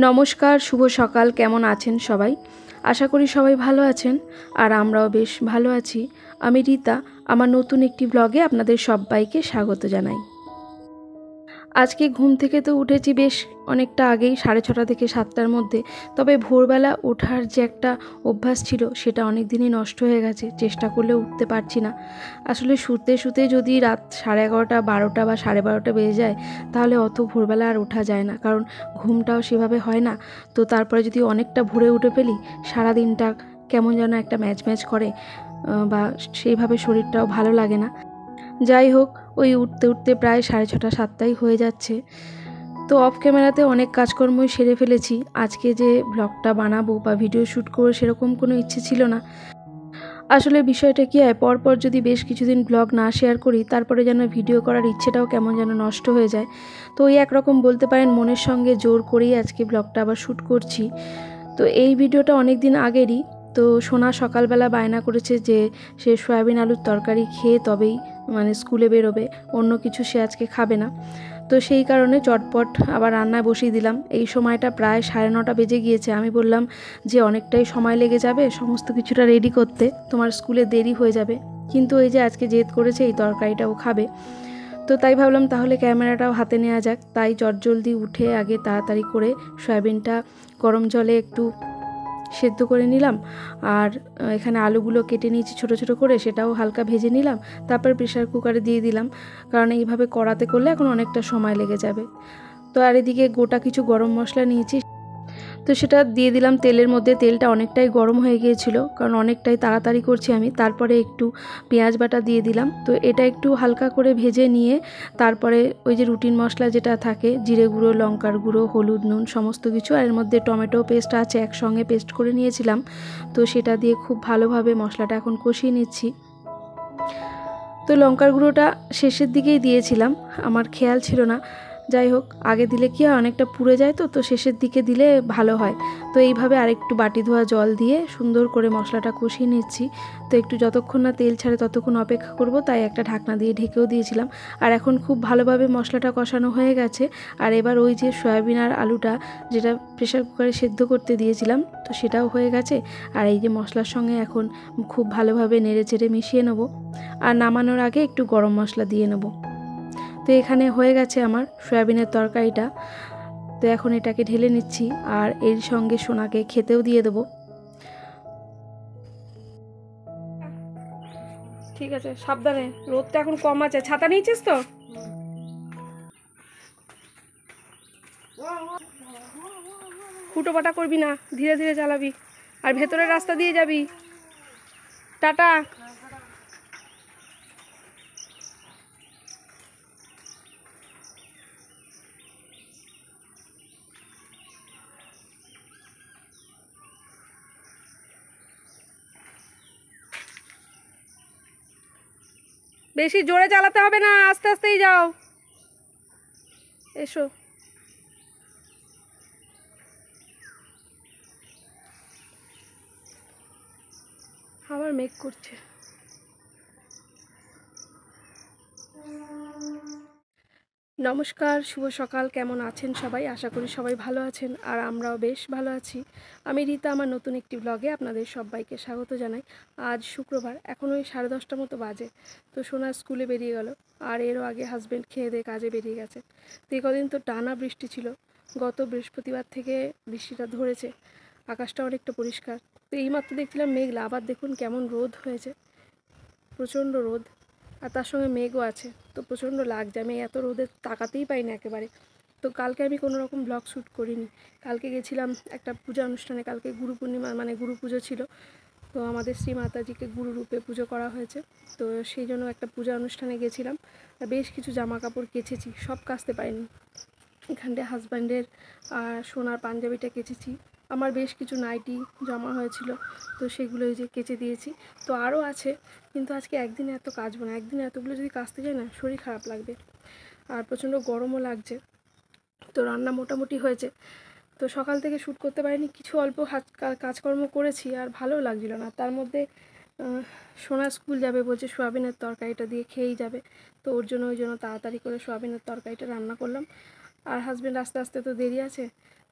নমস্কার, শুভ সকাল। কেমন আছেন সবাই? আশা করি সবাই ভালো আছেন আর আমরাও বেশ ভালো আছি। আমি রীতা, আমার নতুন একটি ব্লগে আপনাদের সবাইকে স্বাগত জানাই। আজকে ঘুম থেকে তো উঠেছি বেশ অনেকটা আগেই, 6:30 থেকে 7টার মধ্যে। তবে ভোরবেলা ওঠার যে একটা অভ্যাস ছিল সেটা অনেক দিনই নষ্ট হয়ে গেছে। চেষ্টা করলেও উঠতে পারছি না। আসলে শুতে শুতে যদি রাত 11:30, 12টা বা 12:30 বেজে যায় তাহলে অত ভোরবেলা আর ওঠা যায় না, কারণ ঘুমটাও সেভাবে হয় না। তো তারপরে যদি অনেকটা ভোরে উঠে ফেলি, সারাদিনটা কেমন যেন একটা ম্যাচ ম্যাচ করে, বা সেইভাবে শরীরটাও ভালো লাগে না। যাই হোক, ওই উঠতে উঠতে প্রায় 6:30, 7টাই হয়ে যাচ্ছে। তো অফ ক্যামেরাতে অনেক কাজকর্মই সেরে ফেলেছি। আজকে যে ব্লগটা বানাবো বা ভিডিও শ্যুট করবো সেরকম কোনো ইচ্ছে ছিল না। আসলে বিষয়টা কী হয়, পরপর যদি বেশ কিছুদিন ব্লগ না শেয়ার করি তারপরে যেন ভিডিও করার ইচ্ছেটাও কেমন যেন নষ্ট হয়ে যায়। তো ওই একরকম বলতে পারেন মনের সঙ্গে জোর করেই আজকে ব্লগটা আবার শ্যুট করছি। তো এই ভিডিওটা অনেক দিন আগেরই। তো সোনা সকালবেলা বায়না করেছে যে সে সয়াবিন আলুর তরকারি খেয়ে তবেই স্কুলে বেরোবে, অন্য কিছু সে আজকে খাবে না। তো সেই কারণে চটপট আবার রান্নায় বসিয়ে দিলাম। এই সময়টা প্রায় 9:30 বেজে গিয়েছে। আমি বললাম যে অনেকটাই সময় লেগে যাবে সমস্ত কিছুটা রেডি করতে, তোমার স্কুলে দেরি হয়ে যাবে। কিন্তু এই যে আজকে জেদ করেছে এই তরকারিটাও খাবে, তো তাই ভাবলাম তাহলে ক্যামেরাটাও হাতে নেওয়া যাক। তাই চটজলদি উঠে আগে তাড়াতাড়ি করে সয়াবিনটা গরম জলে একটু সেদ্ধ করে নিলাম, আর এখানে আলুগুলো কেটে নিয়েছি ছোট ছোট করে, সেটাও হালকা ভেজে নিলাম। তারপর প্রেশার কুকারে দিয়ে দিলাম, কারণ এইভাবে কড়াতে করলে এখন অনেকটা সময় লেগে যাবে। তো আর এদিকে গোটা কিছু গরম মশলা নিয়েছি, তো সেটা দিয়ে দিলাম তেলের মধ্যে। তেলটা অনেকটাই গরম হয়ে গিয়েছিল, কারণ অনেকটাই তাড়াতাড়ি করছি আমি। তারপরে একটু পেঁয়াজ বাটা দিয়ে দিলাম। তো এটা একটু হালকা করে ভেজে নিয়ে তারপরে ওই যে রুটিন মশলা যেটা থাকে, জিরে গুঁড়ো, লঙ্কার গুঁড়ো, হলুদ, নুন সমস্ত কিছু, আর এর মধ্যে টমেটো পেস্ট আছে, একসঙ্গে পেস্ট করে নিয়েছিলাম। তো সেটা দিয়ে খুব ভালোভাবে মশলাটা এখন কষিয়ে নিচ্ছি। তো লঙ্কার গুঁড়োটা শেষের দিকেই দিয়েছিলাম, আমার খেয়াল ছিল না। যাই হোক, আগে দিলে কি হয় অনেকটা পুড়ে যায়, তো শেষের দিকে দিলে ভালো হয়। তো এইভাবে আরেকটু বাটি ধোয়া জল দিয়ে সুন্দর করে মশলাটা কষিয়ে নিচ্ছি। তো একটু যতক্ষণ না তেল ছাড়ে ততক্ষণ অপেক্ষা করব, তাই একটা ঢাকনা দিয়ে ঢেকেও দিয়েছিলাম। আর এখন খুব ভালোভাবে মশলাটা কষানো হয়ে গেছে। আর এবার ওই যে সয়াবিন আর আলুটা যেটা প্রেশার কুকারে সেদ্ধ করতে দিয়েছিলাম, তো সেটাও হয়ে গেছে। আর এই যে মশলার সঙ্গে এখন খুব ভালোভাবে নেড়ে চেড়ে মিশিয়ে নেব, আর নামানোর আগে একটু গরম মশলা দিয়ে নেব। তো এখানে হয়ে গেছে আমার সয়াবিনের তরকারিটা। তো এখন এটাকে ঢেলে নিচ্ছি, আর এর সঙ্গে সোনাকে খেতেও দিয়ে দেবো। ঠিক আছে, সাবধানে, রোদটা এখন কম আছে। ছাতা নিয়েছিস তো? হুটোপাটা করবি না, ধীরে ধীরে চালাবি, আর ভেতরের রাস্তা দিয়ে যাবি। টাটা। বেশি জোরে চালাতে হবে না, আস্তে আস্তেই যাও। এসো। আবার মেঘ করছে। নমস্কার, শুভ সকাল। কেমন আছেন সবাই? আশা করি সবাই ভালো আছেন আর আমরাও বেশ ভালো আছি। আমি রীতা, আমার নতুন একটি ব্লগে আপনাদের সবাইকে স্বাগত জানাই। আজ শুক্রবার, এখন ওই 10:30 মতো বাজে। তো সোনা স্কুলে বেরিয়ে গেল, আর এরও আগে হাজব্যান্ড খেয়ে দিয়ে কাজে বেরিয়ে গেছে। তো এই কদিন তো টানা বৃষ্টি ছিল, গত বৃহস্পতিবার থেকে বৃষ্টিটা ধরেছে। আকাশটা অনেকটা পরিষ্কার। তো এইমাত্র দেখছিলাম মেঘলা, আবার দেখুন কেমন রোদ হয়েছে, প্রচণ্ড রোদ। আর তার সঙ্গে মেঘও আছে, তো প্রচণ্ড লাগছে। আমি এত রোদে তাকাতেই পাই না একেবারে। তো কালকে আমি কোনো রকম ব্লগ শ্যুট করিনি। কালকে গেছিলাম একটা পূজা অনুষ্ঠানে, কালকে গুরু পূর্ণিমা গুরু পুজো ছিল। তো আমাদের শ্রী মাতাজিকে গুরু রূপে পুজো করা হয়েছে। তো সেই জন্য একটা পূজা অনুষ্ঠানে গেছিলাম। বেশ কিছু জামা কাপড় কেচেছি, সব কাচতে পারিনি। এখানটায় হাজব্যান্ডের আর সোনার পাঞ্জাবিটা কেচেছি। আমার বেশ কিছু নাইটি জমা হয়েছিল, তো সেগুলো এই যে কেচে দিয়েছি। তো আরও আছে, কিন্তু আজকে একদিনে এত কাচবো না। একদিনে এতগুলো যদি কাচতে যাই না, শরীর খারাপ লাগবে, আর প্রচণ্ড গরমও লাগছে। তো রান্না মোটামুটি হয়েছে। তো সকাল থেকে শ্যুট করতে পারিনি, কিছু অল্প কাজকর্ম করেছি, আর ভালোও লাগছিল না। তার মধ্যে সোনা স্কুল যাবে বলছে, সোয়াবিনের তরকারিটা দিয়ে খেয়েই যাবে। তো ওই জন্য তাড়াতাড়ি করে সোয়াবিনের তরকারিটা রান্না করলাম। আর হাজব্যান্ড আস্তে আস্তে তো দেরি আছে,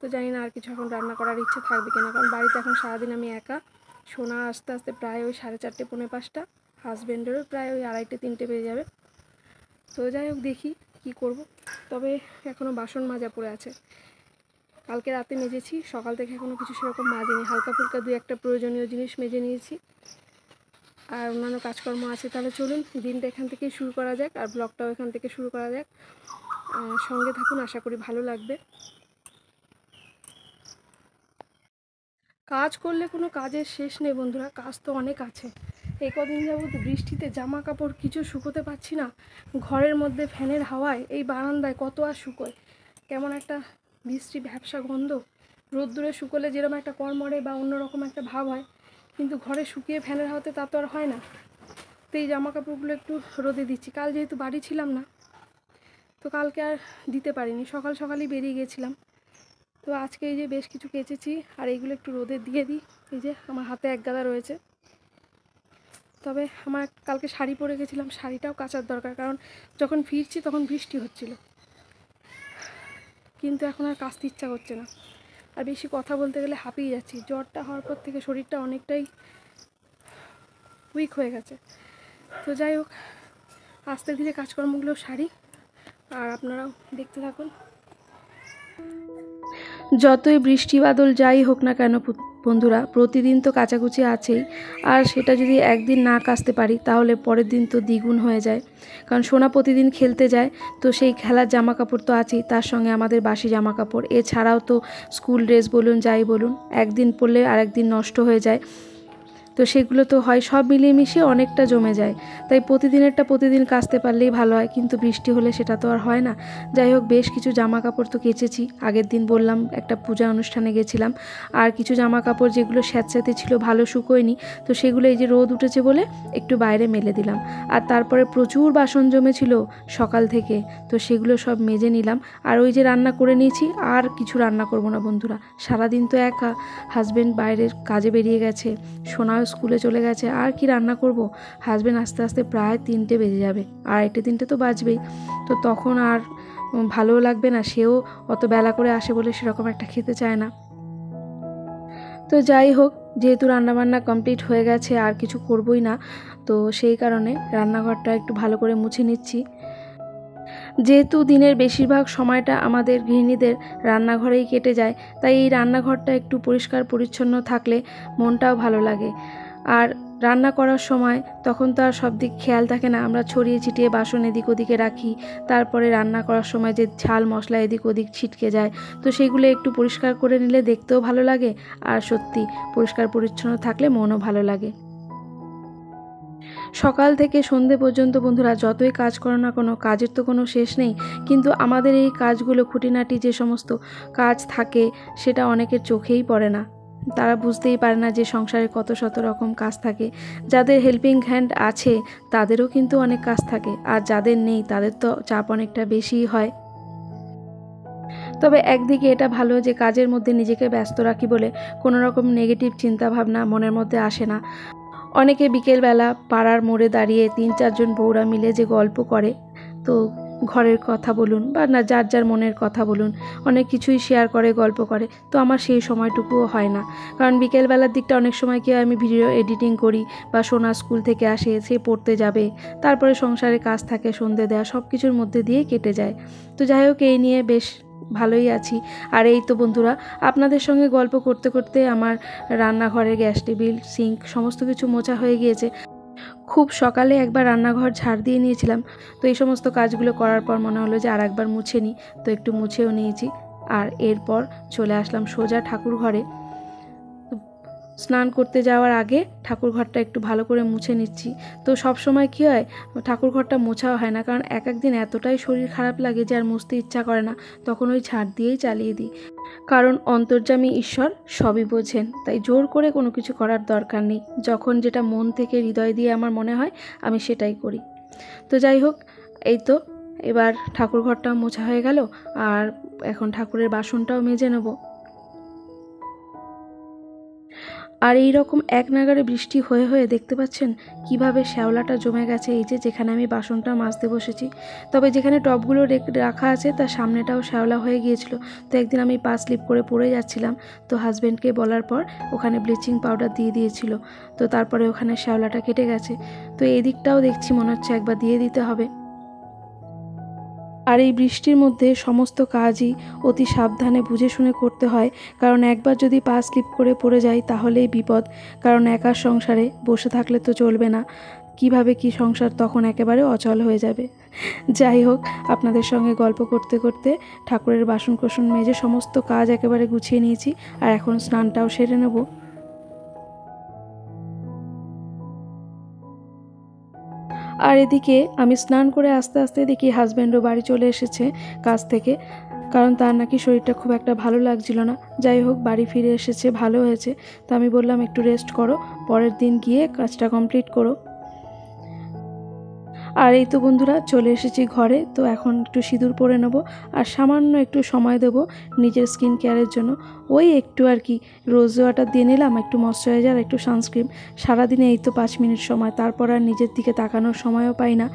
তো জানি না আর কিছু এখন রান্না করার ইচ্ছে থাকবে কিনা, কারণ বাড়িতে এখন সারাদিন আমি একা। সোনা আস্তে আস্তে প্রায় ওই 4:30 পৌনে 5টা, হাজব্যান্ডেরও প্রায় ওই 2:30 3টে বেজে যাবে। তো যাই হোক দেখি কি করব। তবে এখনও বাসন মাজা পড়ে আছে, কালকে রাতে মেজেছি, সকাল থেকে এখনও কিছু সেরকম মাজিনি, হালকা ফুলকা 2-1টা প্রয়োজনীয় জিনিস মেজে নিয়েছি, আর অন্যান্য কাজকর্ম আছে। তাহলে চলুন দিনটা এখান থেকেই শুরু করা যাক, আর ব্লগটাও এখান থেকে শুরু করা যাক। সঙ্গে থাকুন, আশা করি ভালো লাগবে। কাজ করলে কোনো কাজের শেষ নেই বন্ধুরা, কাজ তো অনেক আছে। এই কদিন যাবত বৃষ্টিতে জামা কাপড় কিছু শুকোতে পারছি না, ঘরের মধ্যে ফ্যানের হাওয়ায় এই বারান্দায় কত আর শুকোয়, কেমন একটা বৃষ্টি ভ্যাপসা গন্ধ। রোদ্দুরে শুকোলে যেরকম একটা কড়মড়ে বা অন্যরকম একটা ভাব হয়, কিন্তু ঘরে শুকিয়ে ফ্যানের হাওয়াতে তা তো আর হয় না। তো এই জামা কাপড়গুলো একটু রোদে দিচ্ছি, কাল যেহেতু বাড়ি ছিলাম না, তো কালকে আর দিতে পারিনি, সকাল সকালই বেরিয়ে গেছিলাম। তো আজকে এই যে বেশ কিছু কেচেছি, আর এইগুলো একটু রোদে দিয়ে দিই। এই যে আমার হাতে এক গাদা রয়েছে। তবে আমার কালকে শাড়ি পরে গেছিলাম, শাড়িটাও কাচার দরকার, কারণ যখন ফিরছি তখন বৃষ্টি হচ্ছিল, কিন্তু এখন আর কাচতে ইচ্ছা করছে না। আর বেশি কথা বলতে গেলে হাঁপিয়ে যাচ্ছি, জ্বরটা হওয়ার পর থেকে শরীরটা অনেকটাই উইক হয়ে গেছে। তো যাই হোক, আস্তে ধীরে কাজকর্মগুলো সারি, আর আপনারাও দেখতে থাকুন। যতই বৃষ্টি বাদল যাই হোক না কেন বন্ধুরা, প্রতিদিন তো কাচাকুচি আছেই, আর সেটা যদি একদিন না কাচতে পারি তাহলে পরের দিন তো দ্বিগুণ হয়ে যায়। কারণ সোনা প্রতিদিন খেলতে যায়, তো সেই খেলার জামা কাপড় তো আছেই, তার সঙ্গে আমাদের বাসি জামা কাপড়, এছাড়াও তো স্কুল ড্রেস বলুন যাই বলুন, একদিন পরলে আরেকদিন নষ্ট হয়ে যায়, তো সেগুলো তো হয়, সব মিলিয়ে মিশিয়ে অনেকটা জমে যায়। তাই প্রতিদিনেরটা প্রতিদিন কাচতে পারলেই ভালো হয়, কিন্তু বৃষ্টি হলে সেটা তো আর হয় না। যাই হোক, বেশ কিছু জামা কাপড় তো কেচেছি, আগের দিন বললাম একটা পূজা অনুষ্ঠানে গেছিলাম, আর কিছু জামা কাপড় যেগুলো স্যাঁতস্যাঁতে ছিল ভালো শুকোয়নি, তো সেগুলো এই যে রোদ উঠেছে বলে একটু বাইরে মেলে দিলাম। আর তারপরে প্রচুর বাসন জমেছিল সকাল থেকে, তো সেগুলো সব মেজে নিলাম। আর ওই যে রান্না করে নিয়েছি, আর কিছু রান্না করব না বন্ধুরা, সারাদিন তো একা, হাজব্যান্ড বাইরের কাজে বেরিয়ে গেছে, সোনা স্কুলে চলে গেছে, আর কি রান্না করব। হাজব্যান্ড আস্তে আস্তে প্রায় 3টে বেজে যাবে, 2:30 তো বাজবেই, তো তখন আর ভালোও লাগবে না, সেও অত বেলা করে আসে বলে সেরকম একটা খেতে চায় না। তো যাই হোক, যেহেতু রান্নাবান্না কমপ্লিট হয়ে গেছে, আর কিছু করবই না, তো সেই কারণে রান্নাঘরটা একটু ভালো করে মুছে নিচ্ছি। যেহেতু দিনের বেশিরভাগ সময়টা আমাদের গৃহিণীদের রান্নাঘরেই কেটে যায়, তাই এই রান্নাঘরটা একটু পরিষ্কার পরিচ্ছন্ন থাকলে মনটাও ভালো লাগে। আর রান্না করার সময় তখন তো আর সব দিক খেয়াল থাকে না, আমরা ছড়িয়ে ছিটিয়ে বাসন এদিক ওদিকে রাখি, তারপরে রান্না করার সময় যে ঝাল মশলা এদিক ওদিক ছিটকে যায়, তো সেগুলো একটু পরিষ্কার করে নিলে দেখতেও ভালো লাগে, আর সত্যি পরিষ্কার পরিচ্ছন্ন থাকলে মনও ভালো লাগে। সকাল থেকে সন্ধে পর্যন্ত বন্ধুরা যতই কাজ করো না কোনো, কাজের তো কোনো শেষ নেই, কিন্তু আমাদের এই কাজগুলো খুঁটিনাটি যে সমস্ত কাজ থাকে, সেটা অনেকের চোখেই পড়ে না, তারা বুঝতেই পারে না যে সংসারে কত শত রকম কাজ থাকে। যাদের হেল্পিং হ্যান্ড আছে তাদেরও কিন্তু অনেক কাজ থাকে, আর যাদের নেই তাদের তো চাপ অনেকটা বেশিই হয়। তবে একদিকে এটা ভালো যে কাজের মধ্যে নিজেকে ব্যস্ত রাখি বলে কোনো রকম নেগেটিভ চিন্তাভাবনা মনের মধ্যে আসে না। অনেকে বিকেলবেলা পাড়ার মোড়ে দাঁড়িয়ে 3-4 জন বউরা মিলে যে গল্প করে, তো ঘরের কথা বলুন বা না যার যার মনের কথা বলুন, অনেক কিছুই শেয়ার করে, গল্প করে, তো আমার সেই সময়টুকুও হয় না। কারণ বিকেলবেলার দিকটা অনেক সময় কি আমি ভিডিও এডিটিং করি, বা সোনা স্কুল থেকে আসে, সে পড়তে যাবে, তারপরে সংসারে কাজ থাকে, সন্ধে দেওয়া, সব কিছুর মধ্যে দিয়ে কেটে যায়। তো যাই হোক, এই নিয়ে বেশ ভালোই আছি। আর এই তো বন্ধুরা, আপনাদের সঙ্গে গল্প করতে করতে আমার রান্নাঘরে গ্যাস টেবিল সিঙ্ক সমস্ত কিছু মোছা হয়ে গিয়েছে। খুব সকালে একবার রান্নাঘর ঝাড় দিয়ে নিয়েছিলাম, তো এই সমস্ত কাজগুলো করার পর মনে হলো যে আর একবার মুছে নিই, তো একটু মুছেও নিয়েছি। আর এরপর চলে আসলাম সোজা ঠাকুর ঘরে। স্নান করতে যাওয়ার আগে ঠাকুর ঘরটা একটু ভালো করে মুছে নিচ্ছি। তো সব সময় কী হয়, ঠাকুর ঘরটা মোছাও হয় না, কারণ এক একদিন এতটাই শরীর খারাপ লাগে যে আর মুছতে ইচ্ছা করে না, তখন ওই ঝাড় দিয়েই চালিয়ে দিই। কারণ অন্তর্যামী ঈশ্বর সবই বোঝেন, তাই জোর করে কোনো কিছু করার দরকার নেই, যখন যেটা মন থেকে হৃদয় দিয়ে আমার মনে হয় আমি সেটাই করি। তো যাই হোক, এই তো এবার ঠাকুর ঘরটাও মোছা হয়ে গেল, আর এখন ঠাকুরের বাসনটাও মেজে নেব। আর এই রকম এক নাগাড়ে বৃষ্টি হয়ে হয়ে দেখতে পাচ্ছেন কিভাবে শ্যাওলাটা জমে গেছে এই যে যেখানে আমি বাসনটা মাজতে বসেছি। তবে যেখানে টবগুলো রাখা আছে তার সামনেটাও শ্যাওলা হয়ে গিয়েছিল। তো একদিন আমি পা স্লিপ করে পড়ে যাচ্ছিলাম, তো হাজব্যান্ডকে বলার পর ওখানে ব্লিচিং পাউডার দিয়ে দিয়েছিল, তো তারপরে ওখানে শ্যাওলাটা কেটে গেছে। তো এই দিকটাও দেখছি মনে হচ্ছে একবার দিয়ে দিতে হবে। আর এই বৃষ্টির মধ্যে সমস্ত কাজই অতি সাবধানে বুঝে শুনে করতে হয়, কারণ একবার যদি পা স্লিপ করে পড়ে যায় তাহলেই বিপদ। কারণ একার সংসারে বসে থাকলে তো চলবে না, কিভাবে কি সংসার তখন একেবারে অচল হয়ে যাবে। যাই হোক, আপনাদের সঙ্গে গল্প করতে করতে ঠাকুরের বাসন কোসন মেজে সমস্ত কাজ একেবারে গুছিয়ে নিয়েছি, আর এখন স্নানটাও সেরে নেব। আর এদিকে আমি স্নান করে আস্তে আস্তে দেখি হাজব্যান্ডও বাড়ি চলে এসেছে কাজ থেকে, কারণ তার নাকি শরীরটা খুব একটা ভালো লাগছিল না। যাই হোক, বাড়ি ফিরে এসেছে, ভালো হয়েছে। তো আমি বললাম একটু রেস্ট করো, পরের দিন গিয়ে কাজটা কমপ্লিট করো। আর এই তো বন্ধুরা চলে এসেছি ঘরে। তো এখন একটু সিঁদুর পরে নেবো আর সামান্য একটু সময় দেব নিজের স্কিন কেয়ারের জন্য। ওই একটু আর কি রোজ ওয়াটার দিয়ে নিলাম, একটু ময়শ্চারাইজার, একটু সানস্ক্রিন। সারাদিনে এই তো 5 মিনিট সময়, তারপর আর নিজের দিকে তাকানোর সময়ও পাই না।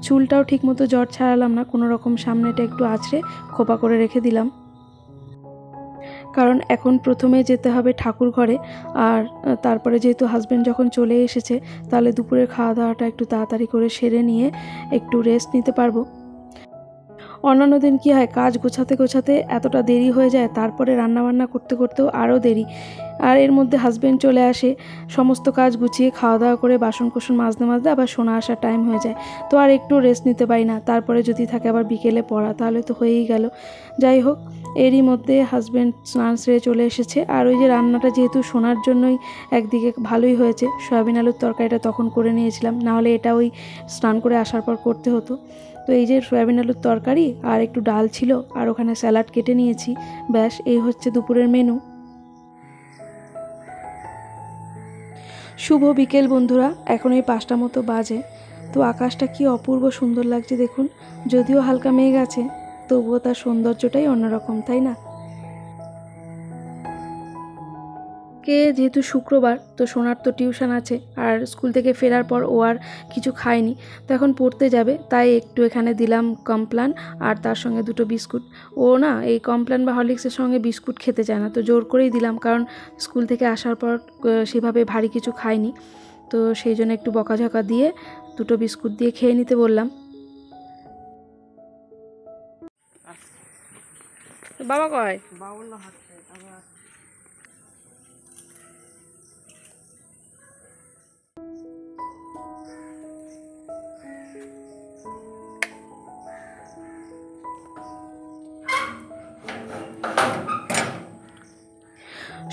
চুলটাও ঠিকমতো জট ছাড়ালাম না, কোনো রকম সামনেটা একটু আঁচড়ে খোপা করে রেখে দিলাম, কারণ এখন প্রথমে যেতে হবে ঠাকুর ঘরে। আর তারপরে যেহেতু হাজব্যান্ড যখন চলে এসেছে, তাহলে দুপুরের খাওয়া দাওয়াটা একটু তাড়াতাড়ি করে সেরে নিয়ে একটু রেস্ট নিতে পারবো। অন্যান্য দিন কী হয়, কাজ গোছাতে গোছাতে এতটা দেরি হয়ে যায়, তারপরে রান্নাবান্না করতে করতেও আরও দেরি। আর এর মধ্যে হাজব্যান্ড চলে আসে, সমস্ত কাজ গুছিয়ে খাওয়া দাওয়া করে বাসন কোসন মাজতে মাজতে আবার সোনা আসার টাইম হয়ে যায়। তো আর একটু রেস্ট নিতে পারি না, তারপরে যদি থাকে আবার বিকেলে পড়া, তাহলে তো হয়েই গেল। যাই হোক, এরই মধ্যে হাজব্যান্ড স্নান সেরে চলে এসেছে। আর ওই যে রান্নাটা যেহেতু সোনার জন্যই একদিকে ভালোই হয়েছে, সয়াবিন আলুর তরকারিটা তখন করে নিয়েছিলাম, নাহলে এটা ওই স্নান করে আসার পর করতে হতো। তো এই যে সয়াবিন আলুর তরকারি আর একটু ডাল ছিল, আর ওখানে স্যালাড কেটে নিয়েছি, ব্যাস এই হচ্ছে দুপুরের মেনু। শুভ বিকেল বন্ধুরা, এখন এই 5টা মতো বাজে। তো আকাশটা কি অপূর্ব সুন্দর লাগছে দেখুন, যদিও হালকা মেঘ আছে, তবুও তার সৌন্দর্যটাই অন্যরকম, তাই না? যেহেতু শুক্রবার, তো সোনার তো টিউশন আছে, আর স্কুল থেকে ফেরার পর ও আর কিছু খায়নি, তো এখন পড়তে যাবে, তাই একটু এখানে দিলাম কমপ্লান আর তার সঙ্গে 2টো বিস্কুট। ও না এই কমপ্লান বা হরলিক্সের সঙ্গে বিস্কুট খেতে চায় না, তো জোর করেই দিলাম, কারণ স্কুল থেকে আসার পর সেভাবে ভারী কিছু খায়নি, তো সেই জন্য একটু বকাঝকা দিয়ে 2টো বিস্কুট দিয়ে খেয়ে নিতে বললাম। বাবা কয়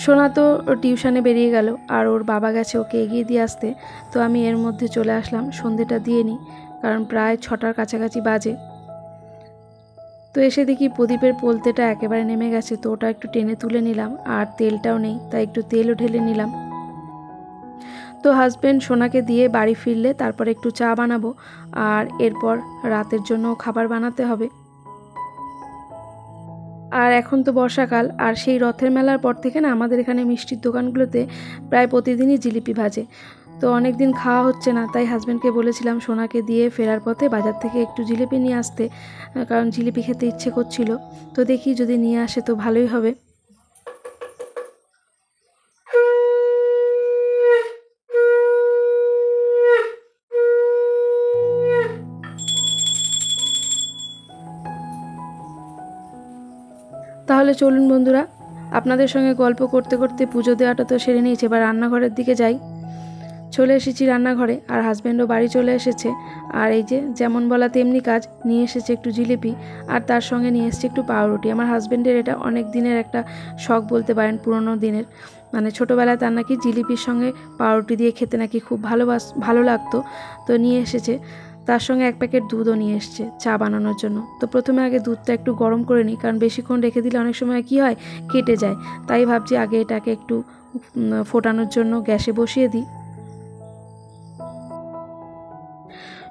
সোনা তো টিউশনে বেরিয়ে গেল, আর ওর বাবা গেছে ওকে এগিয়ে দিয়ে আসতে। তো আমি এর মধ্যে চলে আসলাম, সন্ধেটা দিয়ে নিই, কারণ প্রায় 6টার কাছাকাছি বাজে। তো এসে দেখি প্রদীপের পোলতেটা একেবারে নেমে গেছে, তো ওটা একটু টেনে তুলে নিলাম, আর তেলটাও নেই, তাই একটু তেলও ঢেলে নিলাম। তো হাজব্যান্ড সোনাকে দিয়ে বাড়ি ফিরলে তারপরে একটু চা বানাবো, আর এরপর রাতের জন্য খাবার বানাতে হবে। আর এখন তো বর্ষাকাল, আর সেই রথের মেলার পর থেকে না আমাদের এখানে মিষ্টির দোকানগুলোতে প্রায় প্রতিদিনই জিলিপি ভাজে। তো অনেক দিন খাওয়া হচ্ছে না, তাই হাজব্যান্ডকে বলেছিলাম সোনাকে দিয়ে ফেরার পথে বাজার থেকে একটু জিলিপি নিয়ে আসতে, কারণ জিলিপি খেতে ইচ্ছে করছিল। তো দেখি যদি নিয়ে আসে তো ভালোই হবে। তাহলে চলুন বন্ধুরা, আপনাদের সঙ্গে গল্প করতে করতে পুজো দেওয়াটা তো সেরে নিয়েছে, এবার রান্নাঘরের দিকে যাই। চলে এসেছি রান্নাঘরে, আর হাজব্যান্ডও বাড়ি চলে এসেছে। আর এই যে যেমন বলা তেমনি কাজ, নিয়ে এসেছে একটু জিলিপি, আর তার সঙ্গে নিয়ে এসেছে একটু পাউরুটি। আমার হাজব্যান্ডের এটা অনেক দিনের একটা শখ বলতে পারেন, পুরনো দিনের, মানে ছোটোবেলায় তার নাকি জিলিপির সঙ্গে পাউরুটি দিয়ে খেতে নাকি খুব ভালো লাগতো। তো নিয়ে এসেছে, তার সঙ্গে 1 প্যাকেট দুধও নিয়ে এসছে চা বানানোর জন্য। তো প্রথমে আগে দুধটা একটু গরম করে নিই, কারণ বেশিক্ষণ রেখে দিলে অনেক সময় কী হয়, কেটে যায়। তাই ভাবছি আগে এটাকে একটু ফোটানোর জন্য গ্যাসে বসিয়ে দিই।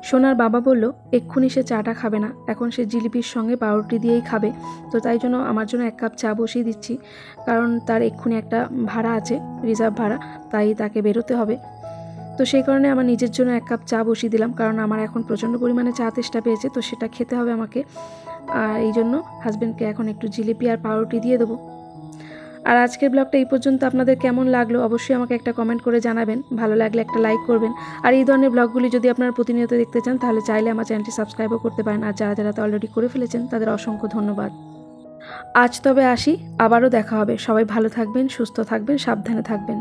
সোনার বাবা বলল এক্ষুনি সে চাটা খাবে না, এখন সে জিলিপির সঙ্গে পাউরুটি দিয়েই খাবে। তো তাই জন্য আমার জন্য 1 কাপ চা বসিয়ে দিচ্ছি, কারণ তার এক্ষুনি একটা ভাড়া আছে, রিজার্ভ ভাড়া, তাই তাকে বেরোতে হবে। তো সেই কারণে আমার নিজের জন্য 1 কাপ চা বসিয়ে দিলাম, কারণ আমার এখন প্রচণ্ড পরিমাণে চা তেষ্টা পেয়েছে, তো সেটা খেতে হবে আমাকে। আর এই জন্য হাজব্যান্ডকে এখন একটু জিলিপি আর পাউরুটি দিয়ে দেবো। আর আজকের ব্লগটা এই পর্যন্ত। আপনাদের কেমন লাগলো অবশ্যই আমাকে একটা কমেন্ট করে জানাবেন, ভালো লাগলে একটা লাইক করবেন। আর এই ধরনের ব্লগগুলি যদি আপনারা প্রতিনিয়ত দেখতে চান তাহলে চাইলে আমার চ্যানেলটি সাবস্ক্রাইবও করতে পারেন। আর যারা যারা তো অলরেডি করে ফেলেছেন তাদের অসংখ্য ধন্যবাদ। আজ তবে আসি, আবারও দেখা হবে। সবাই ভালো থাকবেন, সুস্থ থাকবেন, সাবধানে থাকবেন।